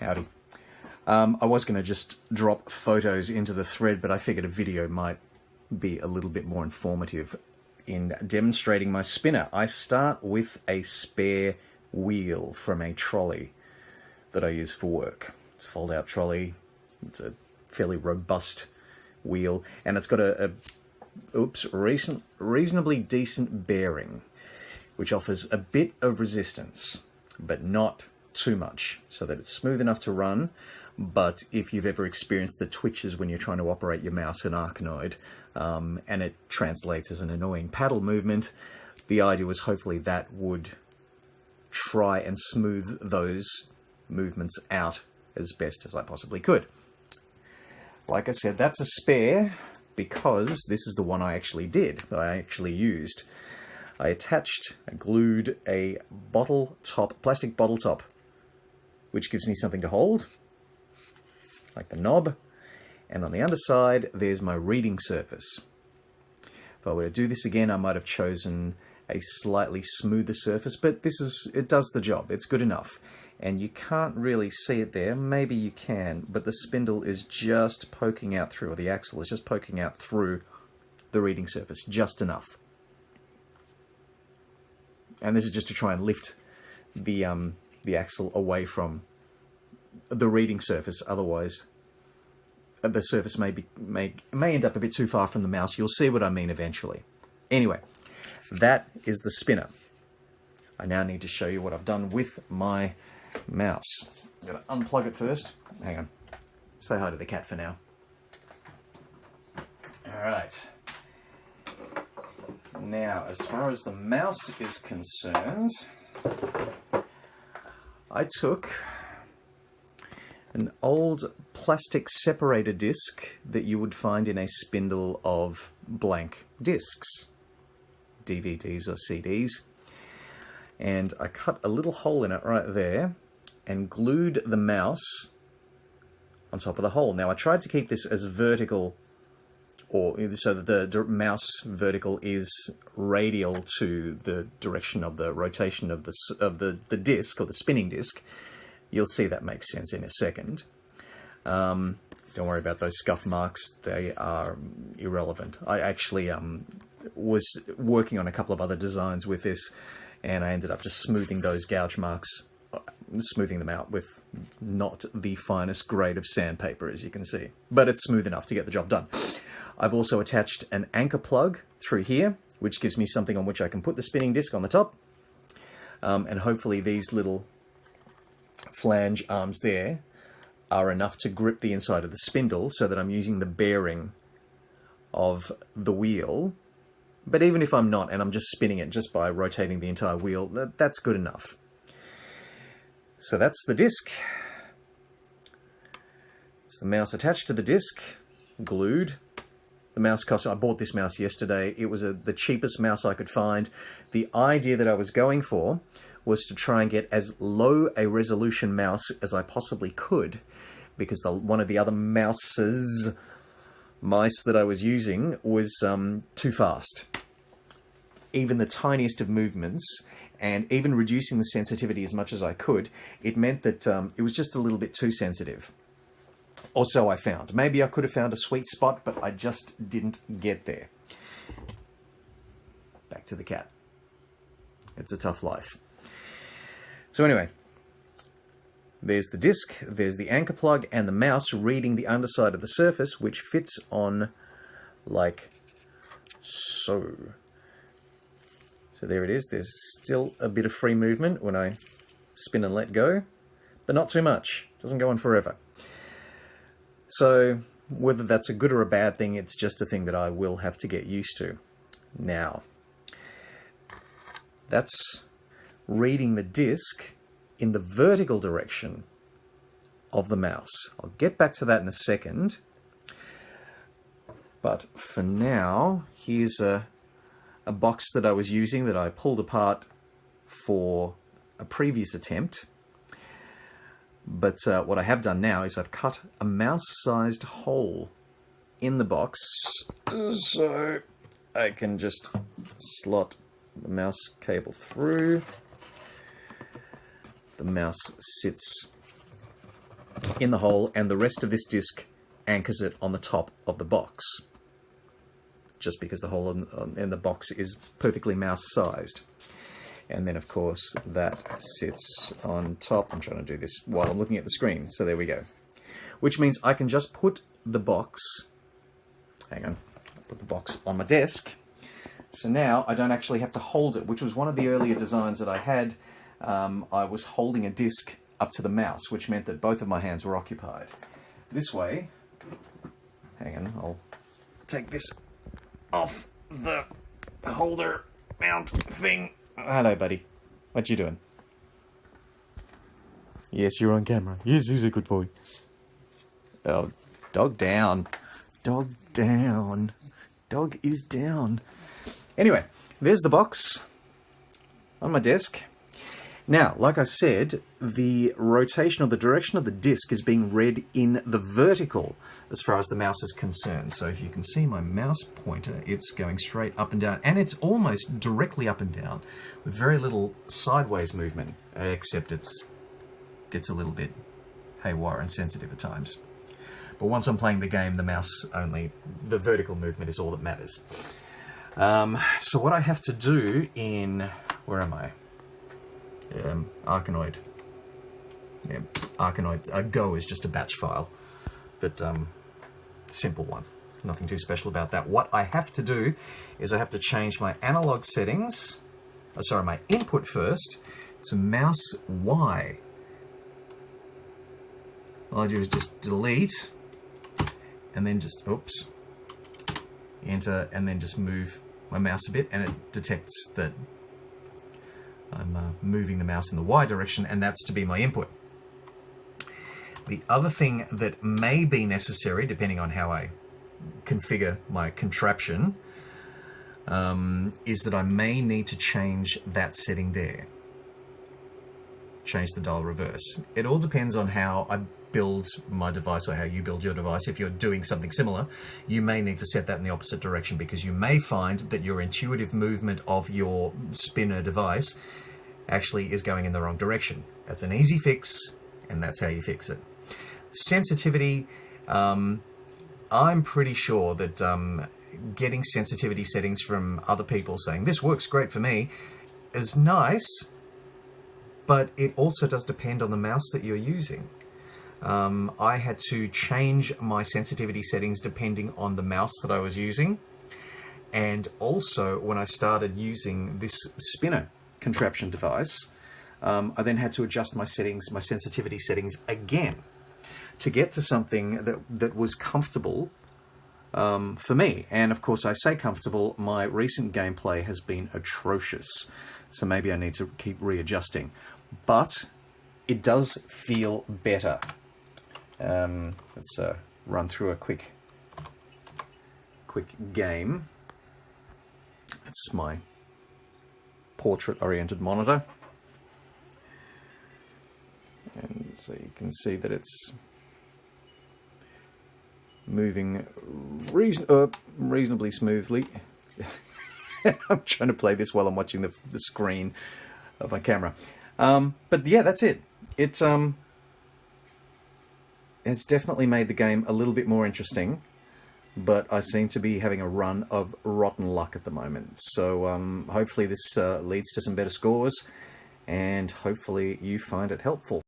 Howdy. I was going to just drop photos into the thread, but I figured a video might be a little bit more informative in demonstrating my spinner. I start with a spare wheel from a trolley that I use for work. It's a fold-out trolley. It's a fairly robust wheel, and it's got a reasonably decent bearing, which offers a bit of resistance, but not too much, so that it's smooth enough to run. But if you've ever experienced the twitches when you're trying to operate your mouse in Arkanoid, and it translates as an annoying paddle movement, the idea was hopefully that would try and smooth those movements out as best as I possibly could. Like I said, that's a spare because this is the one I actually did, that I actually used. I glued a plastic bottle top, which gives me something to hold, like the knob, and on the underside there's my reading surface. If I were to do this again, I might have chosen a slightly smoother surface, but it does the job. It's good enough. And you can't really see it there. Maybe you can, but the spindle is just poking out through, or the axle is just poking out through the reading surface, just enough. And this is just to try and lift the axle away from the reading surface. Otherwise, the surface may end up a bit too far from the mouse. You'll see what I mean eventually. Anyway, that is the spinner. I now need to show you what I've done with my mouse. I'm going to unplug it first. Hang on. Say hi to the cat for now. Alright. Now, as far as the mouse is concerned, I took an old plastic separator disc that you would find in a spindle of blank discs, DVDs or CDs, and I cut a little hole in it right there and glued the mouse on top of the hole. Now I tried to keep this as vertical, or so that the mouse vertical is radial to the direction of the rotation of the disc, or the spinning disc. You'll see that makes sense in a second. Don't worry about those scuff marks. They are irrelevant. I actually was working on a couple of other designs with this, and I ended up just smoothing those gouge marks, smoothing them out with not the finest grade of sandpaper, as you can see. But it's smooth enough to get the job done. I've also attached an anchor plug through here, which gives me something on which I can put the spinning disc on the top. And hopefully these little flange arms there are enough to grip the inside of the spindle so that I'm using the bearing of the wheel. But even if I'm not, and I'm just spinning it just by rotating the entire wheel, that's good enough. So that's the disc. It's the mouse attached to the disc, glued. The mouse cost, I bought this mouse yesterday. It was the cheapest mouse I could find. The idea that I was going for was to try and get as low a resolution mouse as I possibly could, because one of the other mice that I was using was too fast. Even the tiniest of movements, and even reducing the sensitivity as much as I could, it meant that it was just a little bit too sensitive. Or so I found. Maybe I could have found a sweet spot, but I just didn't get there. Back to the cat. It's a tough life. So anyway, there's the disc, there's the anchor plug, and the mouse reading the underside of the surface, which fits on like so. So there it is. There's still a bit of free movement when I spin and let go, but not too much. Doesn't go on forever. So whether that's a good or a bad thing, it's just a thing that I will have to get used to. Now, that's reading the disc in the vertical direction of the mouse. I'll get back to that in a second. But for now, here's a box that I was using that I pulled apart for a previous attempt. But what I have done now is I've cut a mouse-sized hole in the box so I can just slot the mouse cable through. The mouse sits in the hole, and the rest of this disc anchors it on the top of the box, just because the hole in the box is perfectly mouse-sized. And then, of course, that sits on top. I'm trying to do this while I'm looking at the screen, so there we go. Which means I can just put the box, hang on, put the box on my desk. So now I don't actually have to hold it, which was one of the earlier designs that I had. I was holding a disc up to the mouse, which meant that both of my hands were occupied. This way, hang on, I'll take this off the holder mount thing. Hello, buddy. What you doing? Yes, you're on camera. Yes, he's a good boy. Oh, dog down. Dog down. Dog is down. Anyway, there's the box on my desk. Now, like I said, the rotation or the direction of the disc is being read in the vertical as far as the mouse is concerned. So if you can see my mouse pointer, it's going straight up and down, and it's almost directly up and down with very little sideways movement, except it gets a little bit haywire and sensitive at times. But once I'm playing the game, the vertical movement is all that matters. So what I have to do in, where am I? Arkanoid. Yeah, Arkanoid. Go is just a batch file, but simple one. Nothing too special about that. What I have to do is I have to change my analog settings, my input first, to mouse Y. All I do is just delete, and then just, oops, enter, and then just move my mouse a bit, and it detects that I'm moving the mouse in the Y direction, and that's to be my input. The other thing that may be necessary, depending on how I configure my contraption, is that I may need to change that setting there. Change the dial reverse. It all depends on how I build my device or how you build your device. If you're doing something similar, you may need to set that in the opposite direction, because you may find that your intuitive movement of your spinner device actually is going in the wrong direction. That's an easy fix, and that's how you fix it. Sensitivity, I'm pretty sure that getting sensitivity settings from other people saying this works great for me is nice, but it also does depend on the mouse that you're using. I had to change my sensitivity settings depending on the mouse that I was using, and also when I started using this spinner contraption device, I then had to adjust my settings, my sensitivity settings again, to get to something that was comfortable for me. And of course, I say comfortable, my recent gameplay has been atrocious, so maybe I need to keep readjusting. But it does feel better. Let's run through a quick game. It's my portrait-oriented monitor. And so you can see that it's moving reasonably smoothly. I'm trying to play this while I'm watching the screen of my camera. But yeah, that's it. It's definitely made the game a little bit more interesting, but I seem to be having a run of rotten luck at the moment. So hopefully this leads to some better scores, and hopefully you find it helpful.